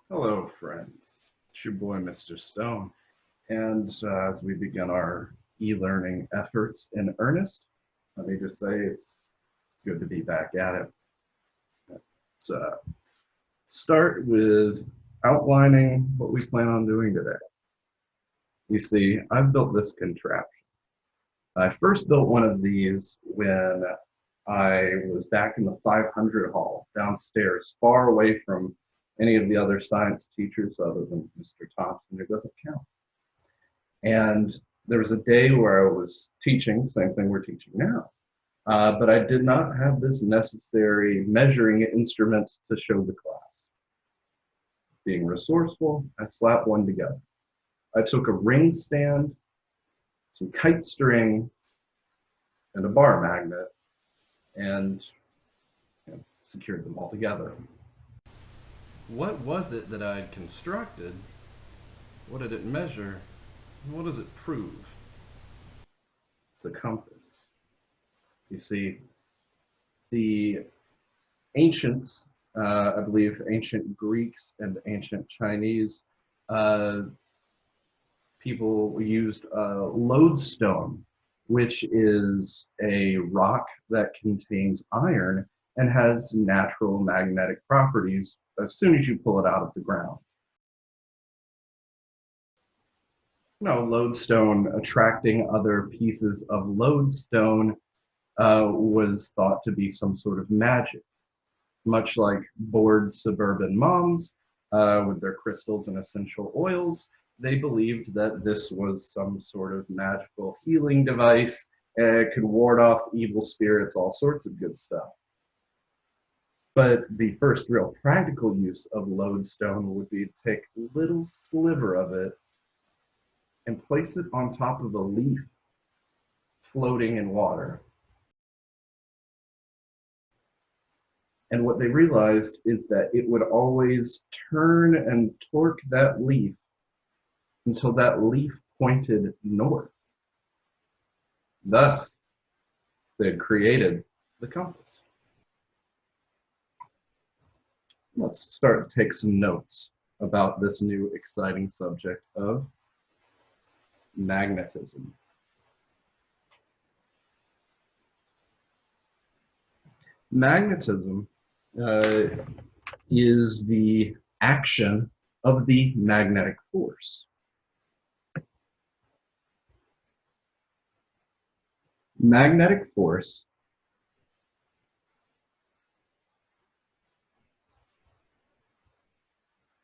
Hello, friends. It's your boy, Mr. Stone. And as we begin our e-learning efforts in earnest, let me just say it's good to be back at it. Let's start with outlining what we plan on doing today. You see, I've built this contraption. I first built one of these when I was back in the 500 hall downstairs, far away from any of the other science teachers other than Mr. Thompson, who doesn't count. And there was a day where I was teaching, same thing we're teaching now, but I did not have this necessary measuring instrument to show the class. Being resourceful, I slapped one together. I took a ring stand, some kite string, and a bar magnet, and secured them all together. What was it that I'd constructed? What did it measure? And what does it prove? It's a compass. You see, the ancients, I believe ancient Greeks and ancient Chinese, uh, people used lodestone, which is a rock that contains iron and has natural magnetic properties as soon as you pull it out of the ground. No, lodestone attracting other pieces of lodestone was thought to be some sort of magic, much like bored suburban moms with their crystals and essential oils. They believed that this was some sort of magical healing device. It could ward off evil spirits, all sorts of good stuff. But the first real practical use of lodestone would be to take a little sliver of it and place it on top of a leaf floating in water. And what they realized is that it would always turn and torque that leaf until that leaf pointed north. Thus, they had created the compass. Let's start to take some notes about this new exciting subject of magnetism. Magnetism is the action of the magnetic force. Magnetic force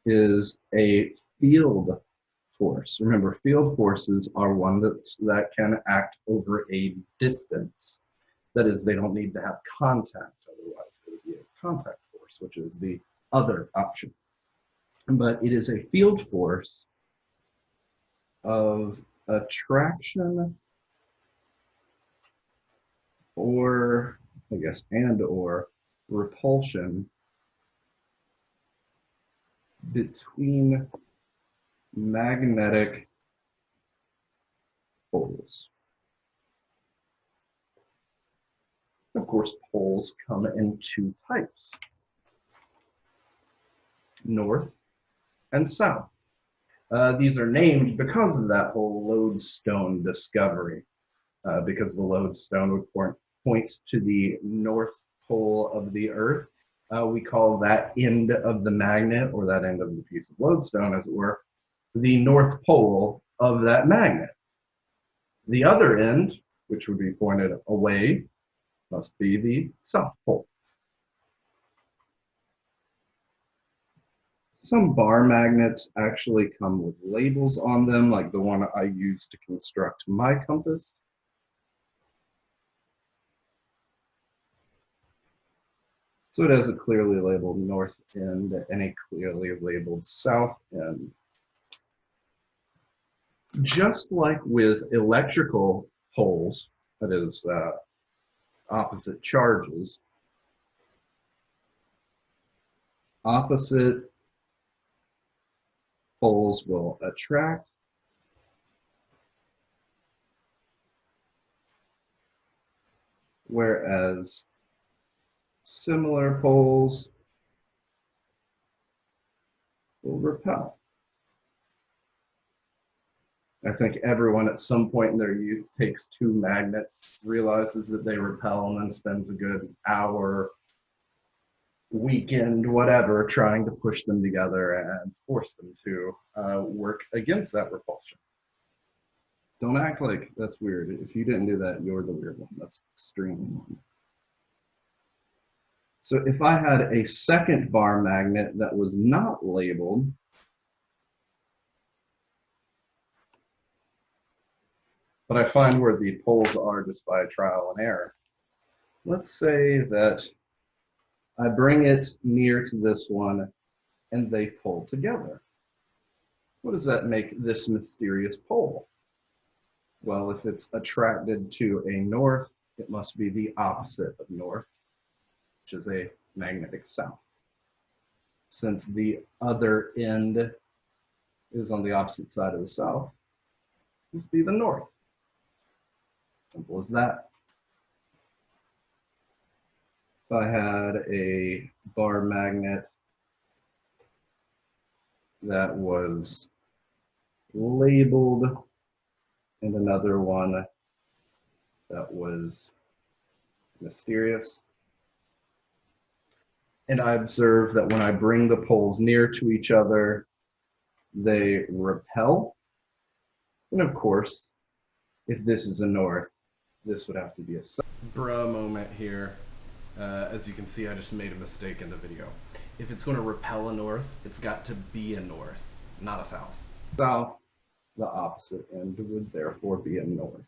is a field force. Remember, field forces are one that can act over a distance. That is, they don't need to have contact, otherwise they would be a contact force, which is the other option. But it is a field force of attraction or, I guess, and or repulsion between magnetic poles. Of course, poles come in two types, north and south. These are named because of that whole lodestone discovery, because the lodestone would point to the north pole of the earth. We call that end of the magnet, or that end of the piece of lodestone, as it were, the north pole of that magnet. The other end, which would be pointed away, must be the south pole. Some bar magnets actually come with labels on them, like the one I used to construct my compass. So it has a clearly labeled north end and a clearly labeled south end. Just like with electrical poles, that is opposite charges, opposite poles will attract, whereas similar poles will repel. I think everyone at some point in their youth takes two magnets, realizes that they repel, and then spends a good hour, weekend, whatever, trying to push them together and force them to work against that repulsion. Don't act like that's weird. If you didn't do that, you're the weird one. That's extreme. So if I had a second bar magnet that was not labeled, but I find where the poles are just by trial and error. Let's say that I bring it near to this one and they pull together. What does that make this mysterious pole? Well, if it's attracted to a north, it must be the opposite of north, which is a magnetic south. Since the other end is on the opposite side of the south, it must be the north. Simple as that. If I had a bar magnet that was labeled and another one that was mysterious, and I observe that when I bring the poles near to each other, they repel. And of course, if this is a north, this would have to be a south. Bruh moment here. As you can see, I just made a mistake in the video. If it's going to repel a north, it's got to be a north, not a south. South, the opposite end would therefore be a north.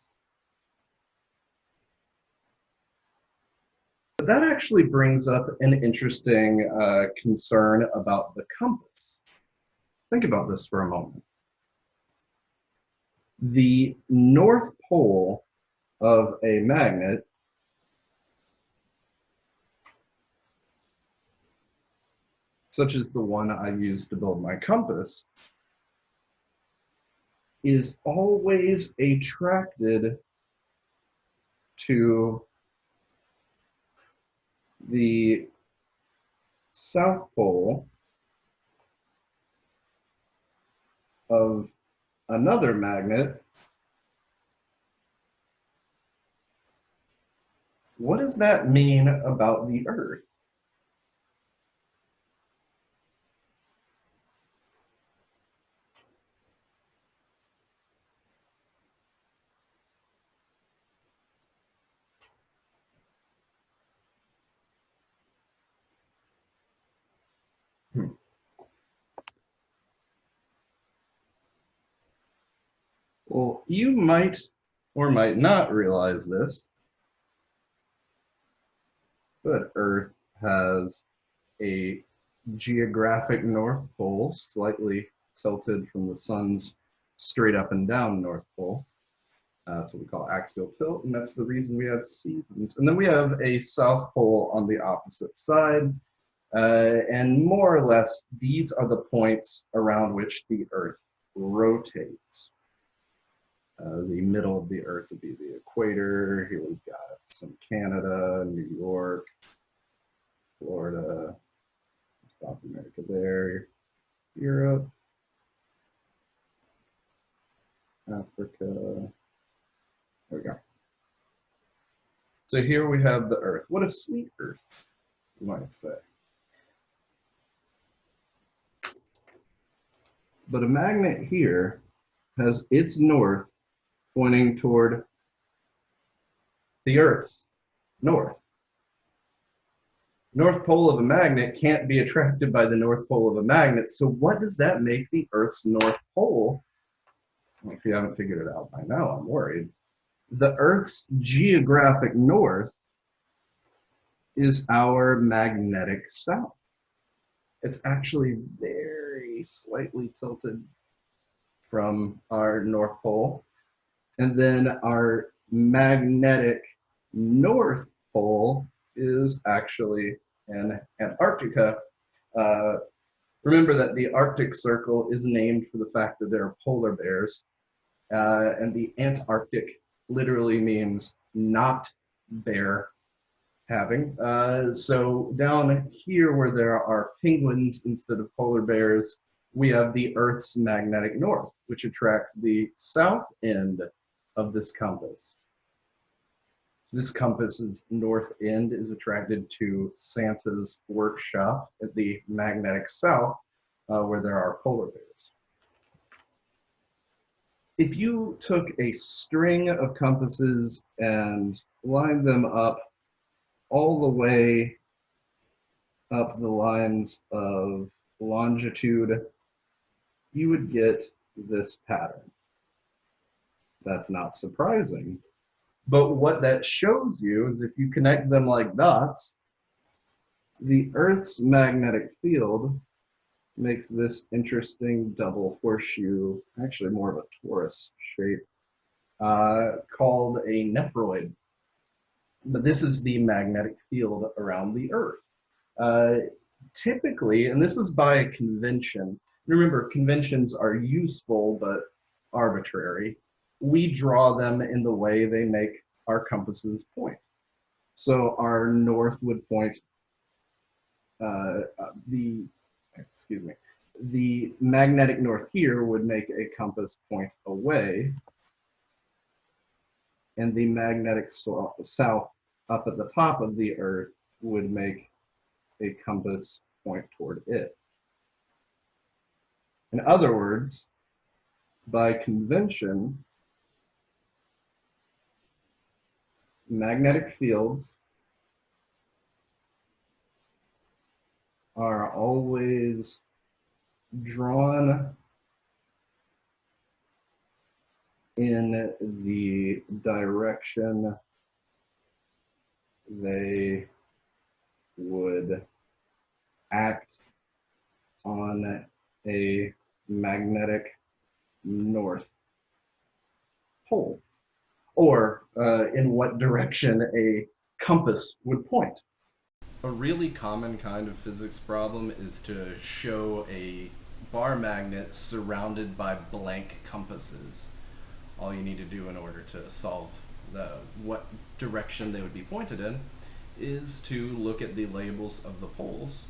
But that actually brings up an interesting concern about the compass. Think about this for a moment. The north pole of a magnet such as the one I use to build my compass, is always attracted to the south pole of another magnet. What does that mean about the Earth? Well, you might or might not realize this, but Earth has a geographic North Pole, slightly tilted from the sun's straight up and down North Pole. That's what we call axial tilt, and that's the reason we have seasons. And then we have a South Pole on the opposite side, and more or less, these are the points around which the Earth rotates. The middle of the Earth would be the equator. Here we've got some Canada, New York, Florida, South America there, Europe, Africa. There we go. So here we have the Earth. What a sweet Earth, you might say. But a magnet here has its north pointing toward the Earth's north. North pole of a magnet can't be attracted by the north pole of a magnet. So what does that make the Earth's north pole? If you haven't figured it out by now, I'm worried. The Earth's geographic north is our magnetic south. It's actually very slightly tilted from our north pole. And then our magnetic north pole is actually in Antarctica. Remember that the Arctic Circle is named for the fact that there are polar bears, and the Antarctic literally means not bear having. So down here where there are penguins instead of polar bears, we have the Earth's magnetic north, which attracts the south end of this compass. This compass's north end is attracted to Santa's workshop at the magnetic south, where there are polar bears. If you took a string of compasses and lined them up all the way up the lines of longitude, you would get this pattern. That's not surprising. But what that shows you is if you connect them like dots, the Earth's magnetic field makes this interesting double horseshoe, actually more of a torus shape, called a nephroid. But this is the magnetic field around the Earth. Typically, and this is by convention, remember conventions are useful but arbitrary. We draw them in the way they make our compasses point. So our north would point, the magnetic north here would make a compass point away, and the magnetic south up at the top of the Earth would make a compass point toward it. In other words, by convention, magnetic fields are always drawn in the direction they would act on a magnetic north pole, or in what direction a compass would point. A really common kind of physics problem is to show a bar magnet surrounded by blank compasses. All you need to do in order to solve what direction they would be pointed in is to look at the labels of the poles,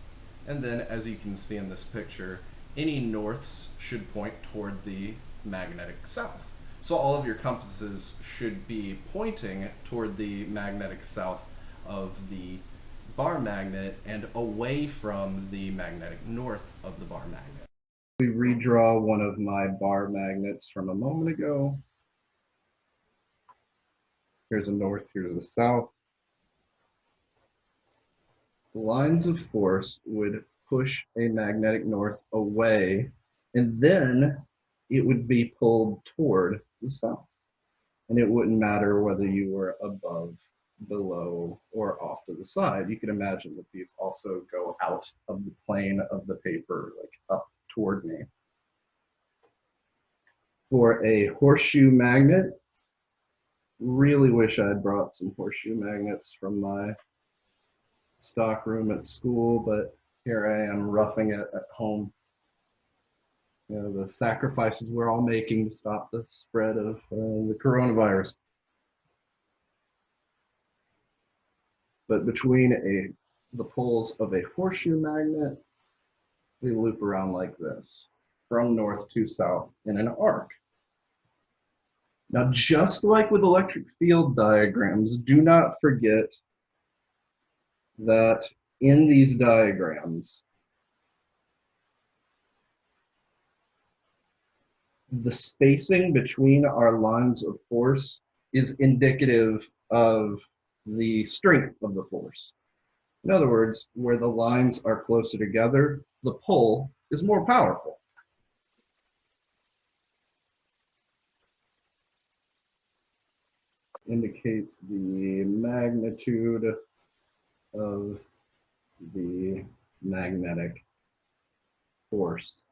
and then as you can see in this picture, any norths should point toward the magnetic south. So all of your compasses should be pointing toward the magnetic south of the bar magnet and away from the magnetic north of the bar magnet. We redraw one of my bar magnets from a moment ago. Here's a north, here's a south. The lines of force would push a magnetic north away, and then it would be pulled toward the south. And it wouldn't matter whether you were above, below, or off to the side. You can imagine that these also go out of the plane of the paper, like up toward me. For a horseshoe magnet, really wish I'd brought some horseshoe magnets from my stock room at school, but here I am roughing it at home. You know, the sacrifices we're all making to stop the spread of the coronavirus. But between the poles of a horseshoe magnet, we loop around like this, from north to south in an arc. Now, just like with electric field diagrams, do not forget that in these diagrams, the spacing between our lines of force is indicative of the strength of the force. In other words, where the lines are closer together, the pull is more powerful. Indicates the magnitude of the magnetic force.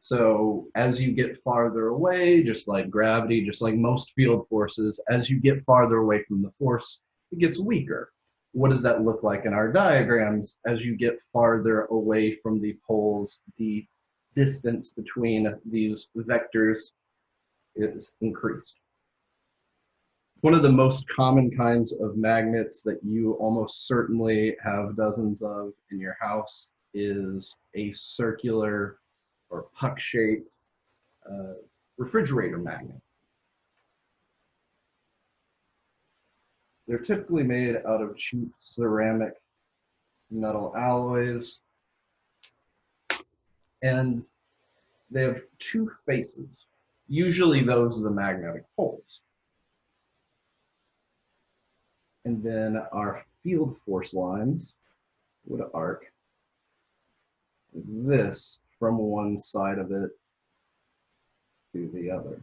So as you get farther away, just like gravity, just like most field forces, as you get farther away from the force, it gets weaker. What does that look like in our diagrams? As you get farther away from the poles, the distance between these vectors is increased. One of the most common kinds of magnets that you almost certainly have dozens of in your house is a circular or puck-shaped uh, refrigerator magnet. They're typically made out of cheap ceramic metal alloys, and they have two faces. Usually those are the magnetic poles. And then our field force lines would arc this from one side of it to the other.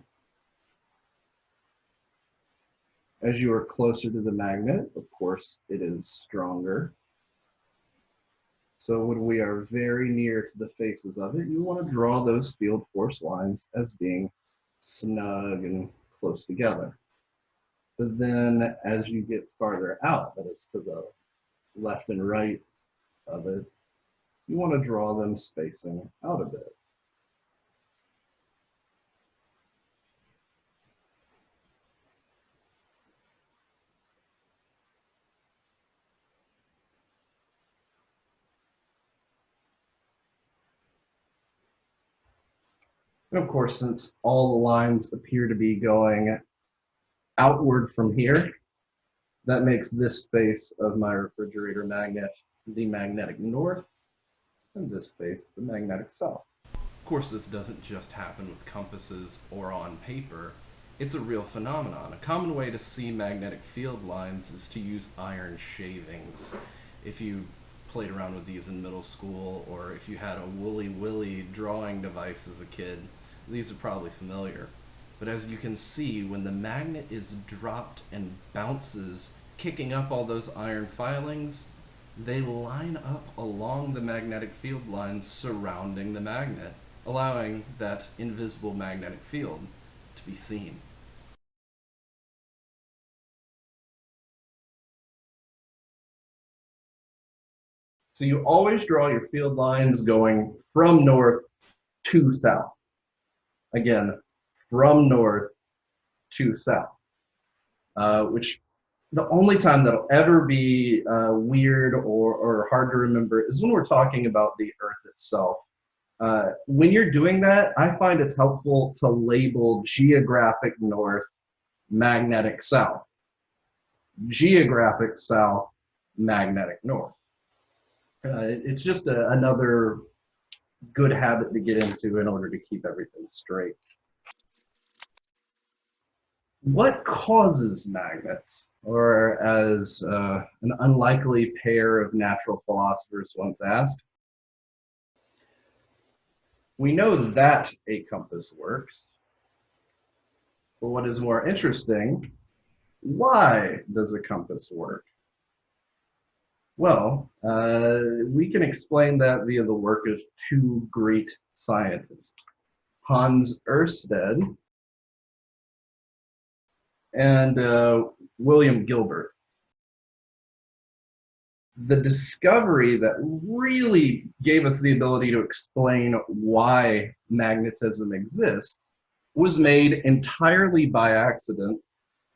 As you are closer to the magnet, of course, it is stronger. So when we are very near to the faces of it, you want to draw those field force lines as being snug and close together. But then as you get farther out, that is to the left and right of it, you want to draw them spacing out a bit. And of course, since all the lines appear to be going outward from here, that makes this space of my refrigerator magnet the magnetic north, and this space the magnetic south. Of course, this doesn't just happen with compasses or on paper. It's a real phenomenon. A common way to see magnetic field lines is to use iron shavings. If you played around with these in middle school, or if you had a Woolly Willy drawing device as a kid, these are probably familiar. But as you can see, when the magnet is dropped and bounces, kicking up all those iron filings, they line up along the magnetic field lines surrounding the magnet, allowing that invisible magnetic field to be seen. So you always draw your field lines going from north to south. Again, from north to south, which the only time that'll ever be weird or hard to remember is when we're talking about the Earth itself. When you're doing that, I find it's helpful to label geographic north, magnetic south, geographic south, magnetic north. It's just another good habit to get into in order to keep everything straight. What causes magnets? Or as an unlikely pair of natural philosophers once asked, we know that a compass works, but what is more interesting, why does a compass work? Well, we can explain that via the work of two great scientists, Hans Ørsted and William Gilbert. The discovery that really gave us the ability to explain why magnetism exists was made entirely by accident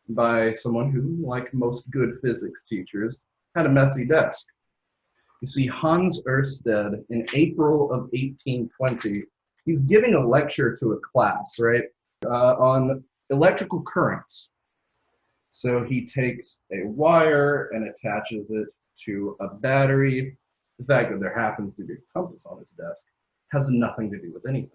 by someone who, like most good physics teachers, had a messy desk. You see, Hans Ørsted, in April of 1820, he's giving a lecture to a class, right, on electrical currents. So he takes a wire and attaches it to a battery. The fact that there happens to be a compass on his desk has nothing to do with anything.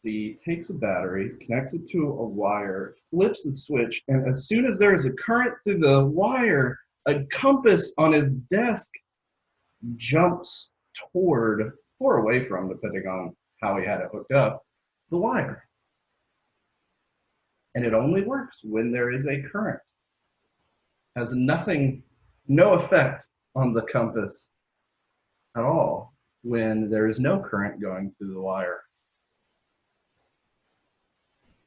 He takes a battery, connects it to a wire, flips the switch, and as soon as there is a current through the wire, a compass on his desk jumps toward or away from, depending on how he had it hooked up, the wire. And it only works when there is a current. Has no effect on the compass at all when there is no current going through the wire.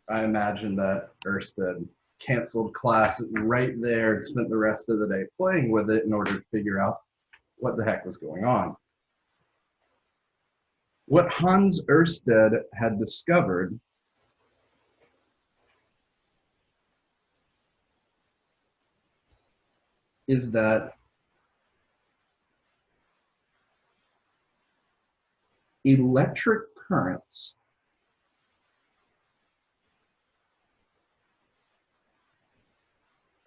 I imagine that Ørsted canceled class right there and spent the rest of the day playing with it in order to figure out what the heck was going on. What Hans Ørsted had discovered is that Electric currents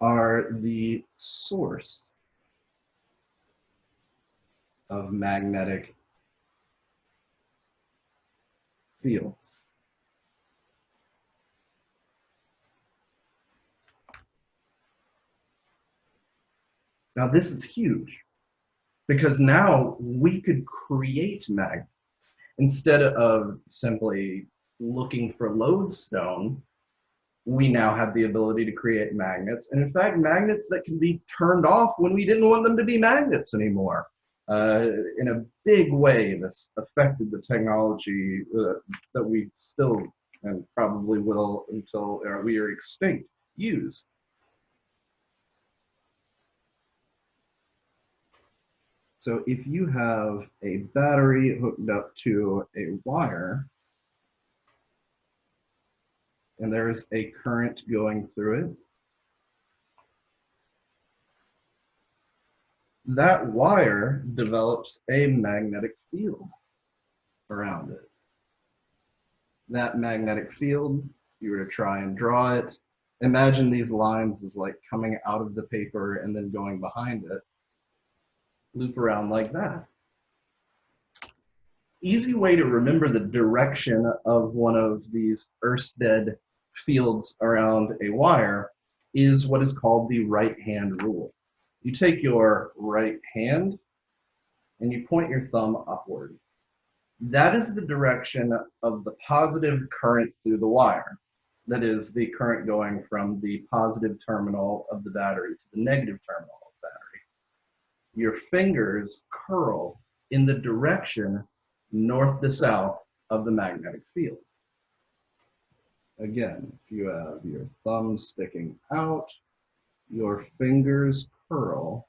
are the source of magnetic fields. Now this is huge because now we could create magnets instead of simply looking for lodestone. We now have the ability to create magnets, and in fact, magnets that can be turned off when we didn't want them to be magnets anymore. In a big way, this affected the technology that we still, and probably will until we are extinct, use. So if you have a battery hooked up to a wire, and there's a current going through it, that wire develops a magnetic field around it. That magnetic field, if you were to try and draw it, imagine these lines as like coming out of the paper and then going behind it, loop around like that. Easy way to remember the direction of one of these Ørsted fields around a wire is what is called the right-hand rule. You take your right hand and you point your thumb upward. That is the direction of the positive current through the wire. That is the current going from the positive terminal of the battery to the negative terminal of the battery. Your fingers curl in the direction north to south of the magnetic field. Again, if you have your thumb sticking out, your fingers curl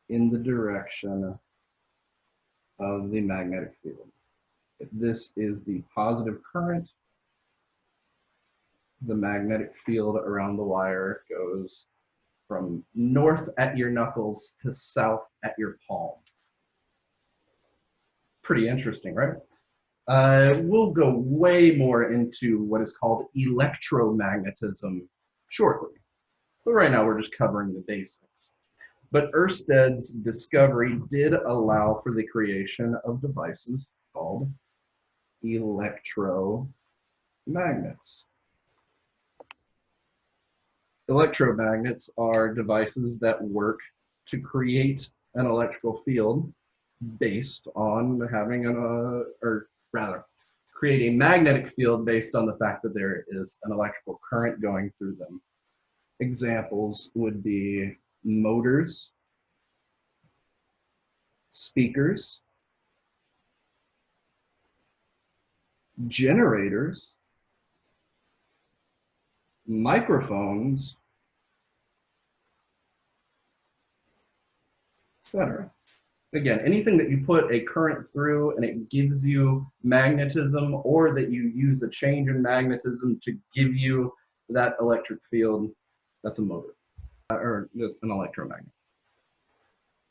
in the direction of the magnetic field. If this is the positive current, the magnetic field around the wire goes from north at your knuckles to south at your palm. Pretty interesting, right? We'll go way more into what is called electromagnetism shortly. But right now we're just covering the basics. But Ørsted's discovery did allow for the creation of devices called electromagnets. Electromagnets are devices that work to create an electrical field based on having create a magnetic field based on the fact that there is an electrical current going through them. Examples would be motors, speakers, generators, microphones, etc. Again, anything that you put a current through and it gives you magnetism, or that you use a change in magnetism to give you that electric field, that's a motor, or an electromagnet.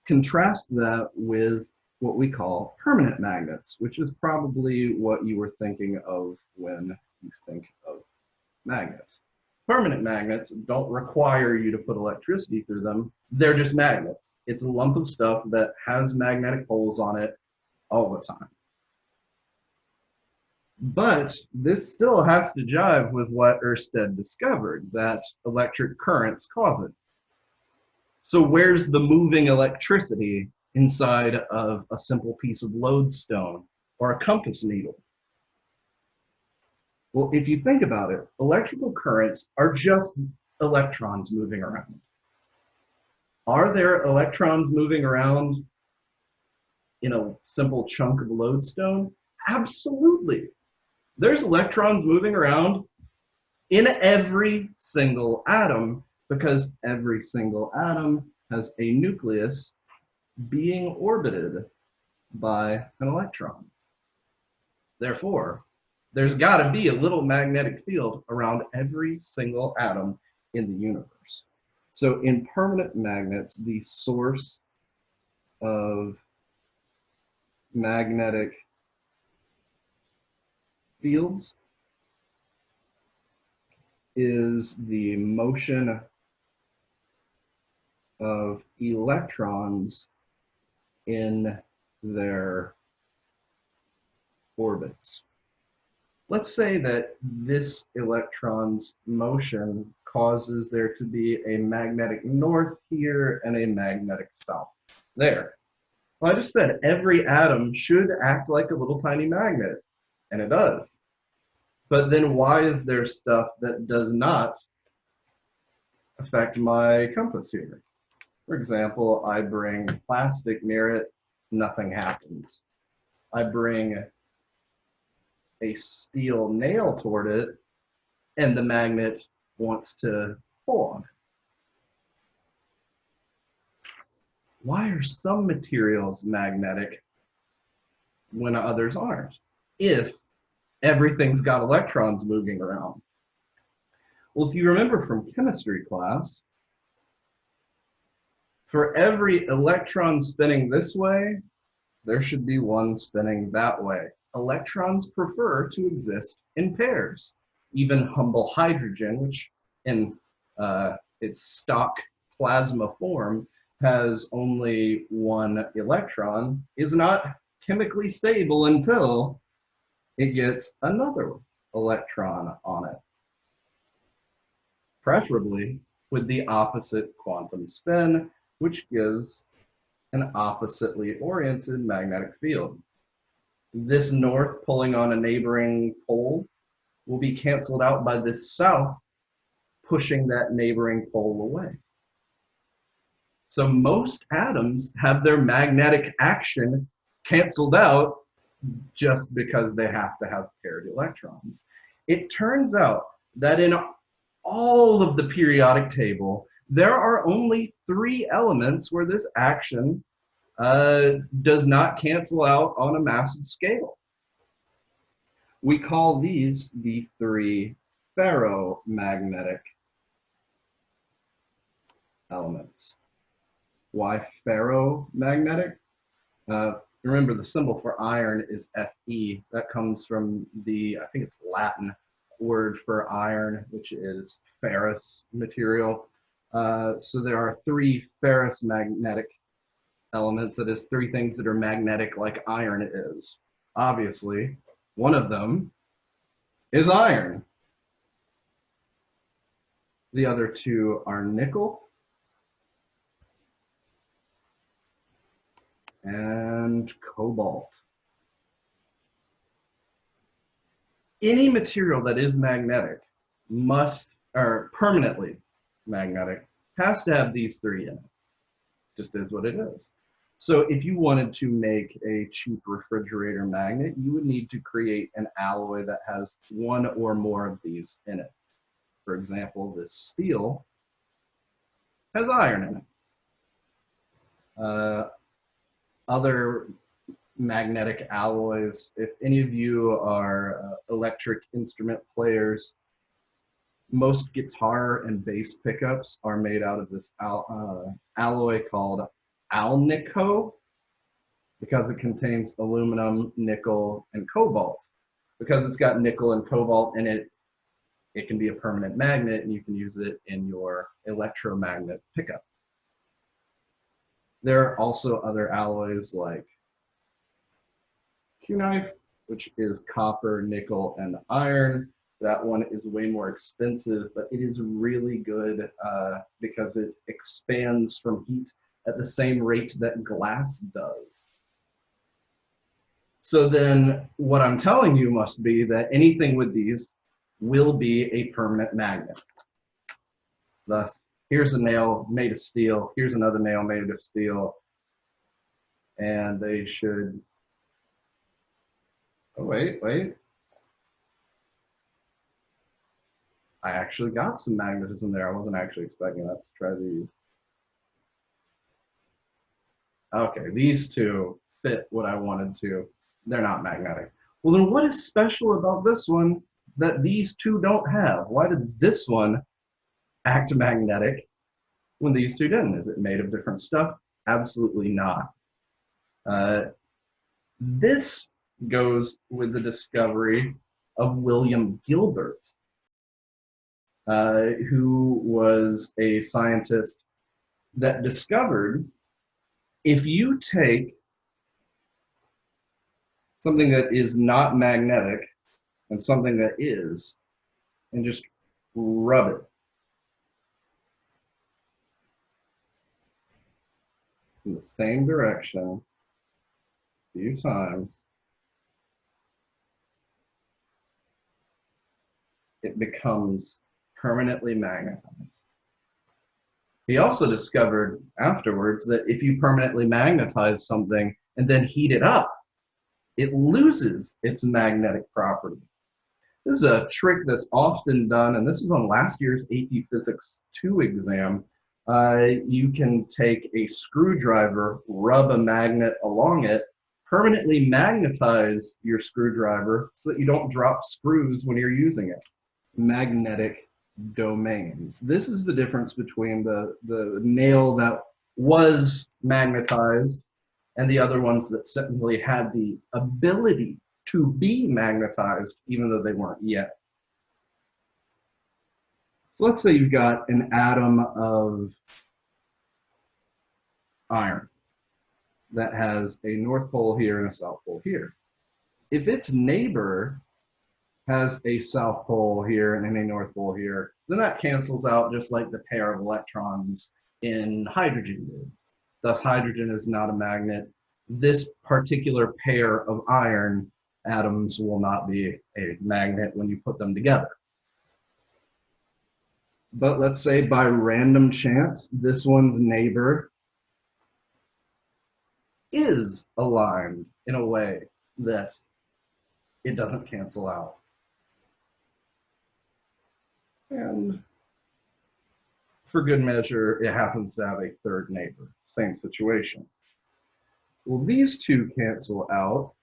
Contrast that with what we call permanent magnets, which is probably what you were thinking of when you think of magnets. Permanent magnets don't require you to put electricity through them. They're just magnets. It's a lump of stuff that has magnetic poles on it all the time. But this still has to jive with what Ørsted discovered, that electric currents cause it. So where's the moving electricity inside of a simple piece of lodestone or a compass needle? Well, if you think about it, electrical currents are just electrons moving around. Are there electrons moving around in a simple chunk of lodestone? Absolutely. There's electrons moving around in every single atom, because every single atom has a nucleus being orbited by an electron. Therefore, there's got to be a little magnetic field around every single atom in the universe. So in permanent magnets, the source of magnetic fields is the motion of electrons in their orbits. Let's say that this electron's motion causes there to be a magnetic north here and a magnetic south there. Well, I just said every atom should act like a little tiny magnet, and it does. But then why is there stuff that does not affect my compass here? For example, I bring plastic near it, nothing happens. I bring a steel nail toward it, and the magnet wants to pull on it. Why are some materials magnetic when others aren't? If everything's got electrons moving around. Well, if you remember from chemistry class, for every electron spinning this way, there should be one spinning that way. Electrons prefer to exist in pairs. Even humble hydrogen, which in its stock plasma form has only one electron, is not chemically stable until it gets another electron on it, preferably with the opposite quantum spin, which gives an oppositely oriented magnetic field. This north pulling on a neighboring pole will be canceled out by this south pushing that neighboring pole away. So most atoms have their magnetic action canceled out just because they have to have paired electrons. It turns out that in all of the periodic table, there are only 3 elements where this action does not cancel out on a massive scale. We call these the 3 ferromagnetic elements. Why ferromagnetic? Remember, the symbol for iron is Fe. That comes from the, I think it's Latin word for iron, which is ferrous material. So there are 3 ferrous magnetic elements, that is 3 things that are magnetic like iron is. Obviously, one of them is iron. The other 2 are nickel and cobalt. Any material that is magnetic must, or permanently magnetic, has to have these 3 in it. Just is what it is. So if you wanted to make a cheap refrigerator magnet, you would need to create an alloy that has 1 or more of these in it. For example, this steel has iron in it. Other magnetic alloys, if any of you are electric instrument players, most guitar and bass pickups are made out of this alloy called alnico, because it contains aluminum, nickel, and cobalt. Because it's got nickel and cobalt in it, it can be a permanent magnet, and you can use it in your electromagnet pickup. There are also other alloys like Q-knife, which is copper, nickel, and iron. That one is way more expensive, but it is really good because it expands from heat at the same rate that glass does. So then what I'm telling you must be that anything with these will be a permanent magnet. Thus, here's a nail made of steel, here's another nail made of steel, and they should, oh wait. I actually got some magnetism there. I wasn't actually expecting that, to try these. Okay, these 2 fit what I wanted to. They're not magnetic. Well, then what is special about this one that these 2 don't have? Why did this one act magnetic when these 2 didn't? Is it made of different stuff? Absolutely not. This goes with the discovery of William Gilbert, who was a scientist that discovered if you take something that is not magnetic and something that is, and just rub it in the same direction a few times, it becomes permanently magnetized. He also discovered afterwards that if you permanently magnetize something and then heat it up, it loses its magnetic property. This is a trick that's often done, and this was on last year's AP Physics 2 exam. You can take a screwdriver, rub a magnet along it, permanently magnetize your screwdriver so that you don't drop screws when you're using it. Magnetic domains. This is the difference between the nail that was magnetized and the other ones that simply had the ability to be magnetized even though they weren't yet. So let's say you've got an atom of iron that has a north pole here and a south pole here. If its neighbor has a south pole here and a north pole here, then that cancels out just like the pair of electrons in hydrogen did. Thus, hydrogen is not a magnet. This particular pair of iron atoms will not be a magnet when you put them together. But let's say by random chance, this one's neighbor is aligned in a way that it doesn't cancel out. And for good measure, it happens to have a third neighbor. Same situation. Well, these two cancel out,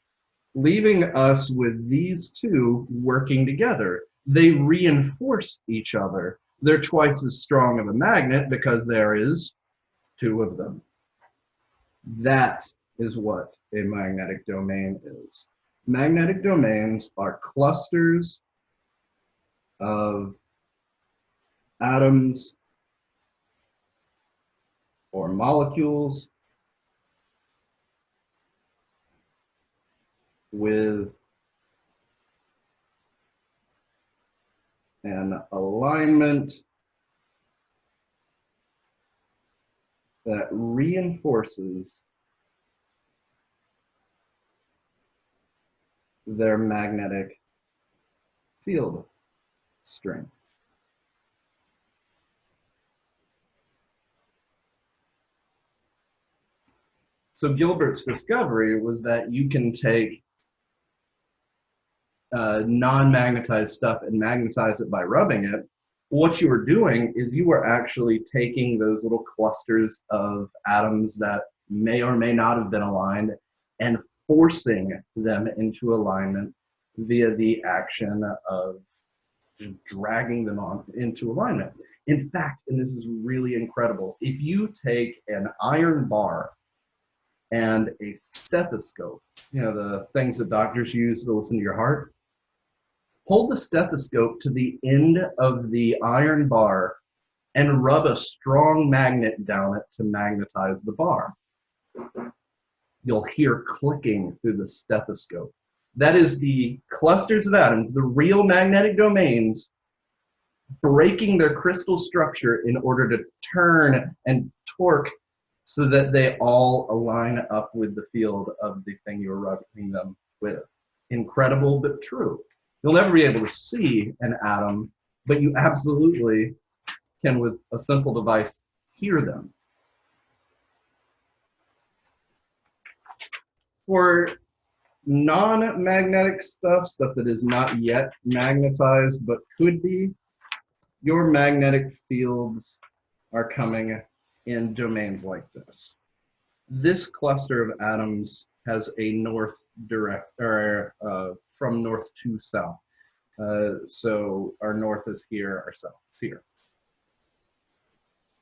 leaving us with these two working together. They reinforce each other. They're twice as strong of a magnet because there is two of them. That is what a magnetic domain is. Magnetic domains are clusters of atoms or molecules with an alignment that reinforces their magnetic field strength. So Gilbert's discovery was that you can take non-magnetized stuff and magnetize it by rubbing it. What you were doing is you were actually taking those little clusters of atoms that may or may not have been aligned and forcing them into alignment via the action of just dragging them on into alignment. In fact, and this is really incredible, if you take an iron bar and a stethoscope, you know, the things that doctors use to listen to your heart, hold the stethoscope to the end of the iron bar and rub a strong magnet down it to magnetize the bar. You'll hear clicking through the stethoscope. That is the clusters of atoms, the real magnetic domains, breaking their crystal structure in order to turn and torque so that they all align up with the field of the thing you're rubbing them with. Incredible, but true. You'll never be able to see an atom, but you absolutely can, with a simple device, hear them. For non-magnetic stuff that is not yet magnetized but could be, your magnetic fields are coming in domains like this. This cluster of atoms has a north direct, or from north to south. So our north is here, our south is here.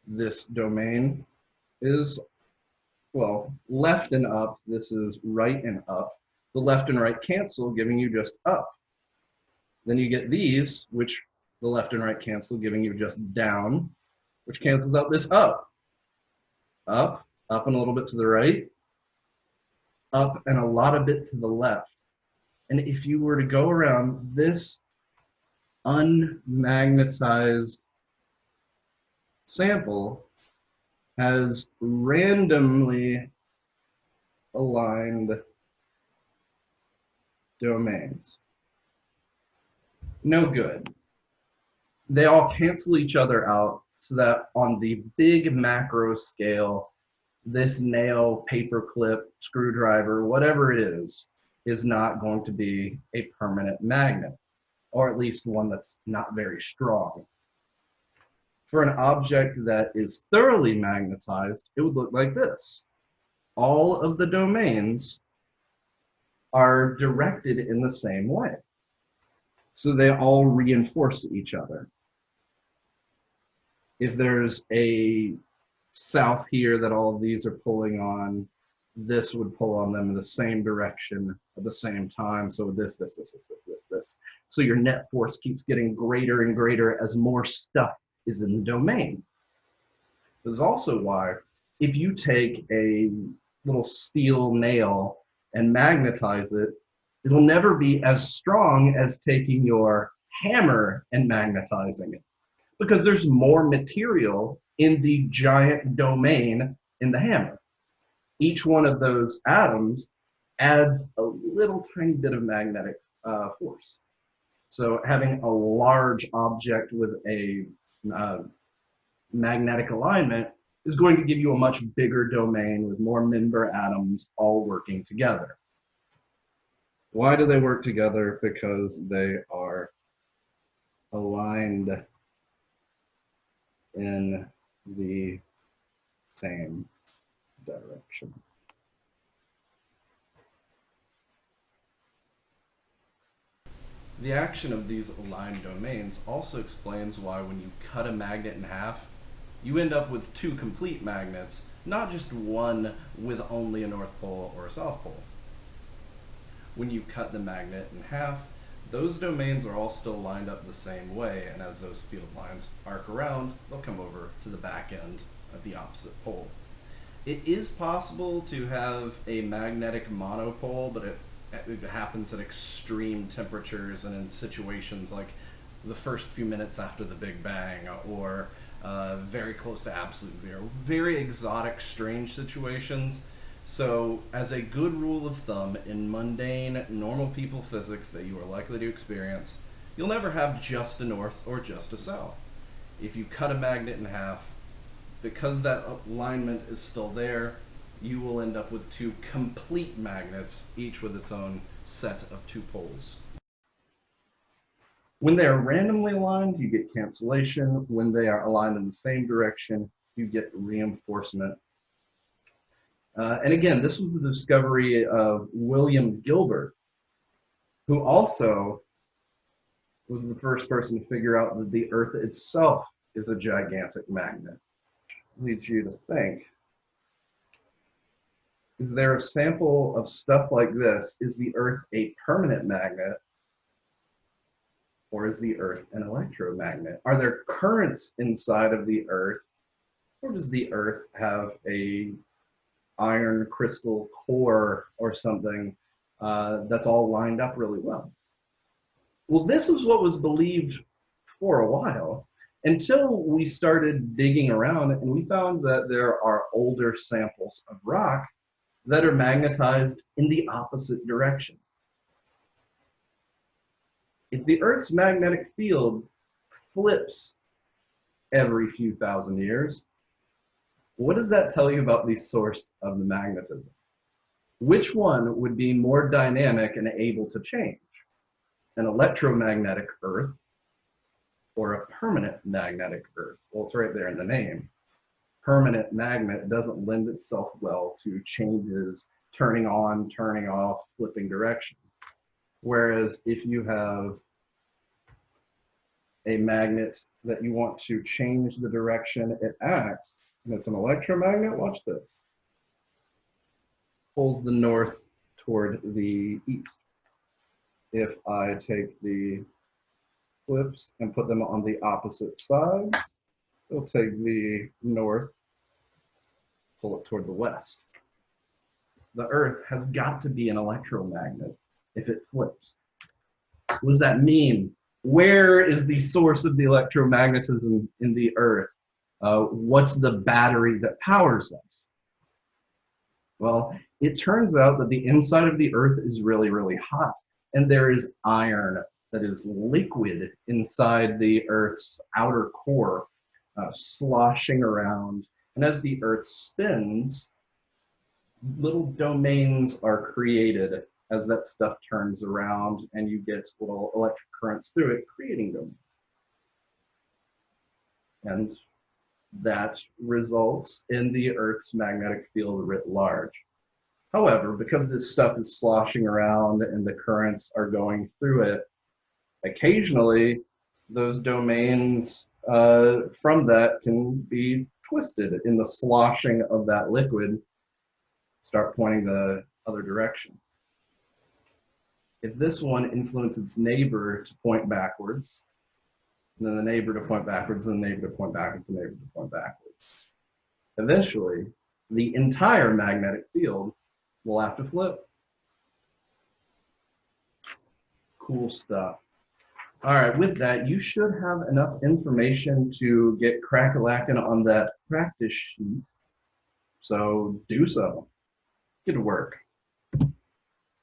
This domain is, well, left and up. This is right and up. the left and right cancel, giving you just up. Then you get these, which the left and right cancel, giving you just down, which cancels out this up. Up, up and a little bit to the right, up and a lot of bit to the left. And if you were to go around, this unmagnetized sample has randomly aligned domains. No good. They all cancel each other out so that on the big macro scale, this nail, paperclip, screwdriver, whatever it is not going to be a permanent magnet, or at least one that's not very strong. For an object that is thoroughly magnetized, it would look like this. All of the domains are directed in the same way. So they all reinforce each other. If there's a south here that all of these are pulling on, this would pull on them in the same direction at the same time. So this. So your net force keeps getting greater and greater as more stuff is in the domain. This is also why if you take a little steel nail and magnetize it, it'll never be as strong as taking your hammer and magnetizing it, because there's more material in the giant domain in the hammer. Each one of those atoms adds a little tiny bit of magnetic force. So having a large object with a magnetic alignment is going to give you a much bigger domain with more member atoms all working together. Why do they work together? Because they are aligned in the same direction. The action of these aligned domains also explains why when you cut a magnet in half, you end up with two complete magnets, not just one with only a north pole or a south pole. When you cut the magnet in half, those domains are all still lined up the same way, and as those field lines arc around, they'll come over to the back end at the opposite pole. It is possible to have a magnetic monopole, but it happens at extreme temperatures and in situations like the first few minutes after the Big Bang, or very close to absolute zero. Very exotic, strange situations. So, as a good rule of thumb, in mundane, normal people physics that you are likely to experience, you'll never have just a north or just a south. If you cut a magnet in half, because that alignment is still there, you will end up with two complete magnets, each with its own set of two poles. When they are randomly aligned, you get cancellation. When they are aligned in the same direction, you get reinforcement. And again, this was the discovery of William Gilbert, who also was the first person to figure out that the Earth itself is a gigantic magnet. Leads you to think, is there a sample of stuff like this? Is the Earth a permanent magnet, or is the Earth an electromagnet? Are there currents inside of the Earth, or does the Earth have a iron crystal core or something that's all lined up really well? Well, this is what was believed for a while, until we started digging around and we found that there are older samples of rock that are magnetized in the opposite direction. If the Earth's magnetic field flips every few thousand years, what does that tell you about the source of the magnetism? Which one would be more dynamic and able to change? An electromagnetic Earth or a permanent magnetic Earth? Well, it's right there in the name. Permanent magnet doesn't lend itself well to changes, turning on, turning off, flipping direction. Whereas if you have a magnet that you want to change the direction it acts, and it's an electromagnet, watch this. Pulls the north toward the east. If I take the flips and put them on the opposite sides, it'll take the north, pull it toward the west. The Earth has got to be an electromagnet if it flips. What does that mean? Where is the source of the electromagnetism in the Earth? What's the battery that powers us? Well, it turns out that the inside of the Earth is really, really hot, and there is iron that is liquid inside the Earth's outer core, sloshing around. And as the Earth spins, little domains are created as that stuff turns around, and you get little electric currents through it, creating domains. And that results in the Earth's magnetic field writ large. However, because this stuff is sloshing around and the currents are going through it, occasionally those domains from that can be twisted in the sloshing of that liquid, start pointing the other direction. If this one influences its neighbor to point backwards, and then the neighbor to point backwards, and the neighbor to point backwards, and the neighbor to point backwards, eventually the entire magnetic field will have to flip. Cool stuff. All right, with that, you should have enough information to get crack-a-lackin' on that practice sheet. So do so. Get to work.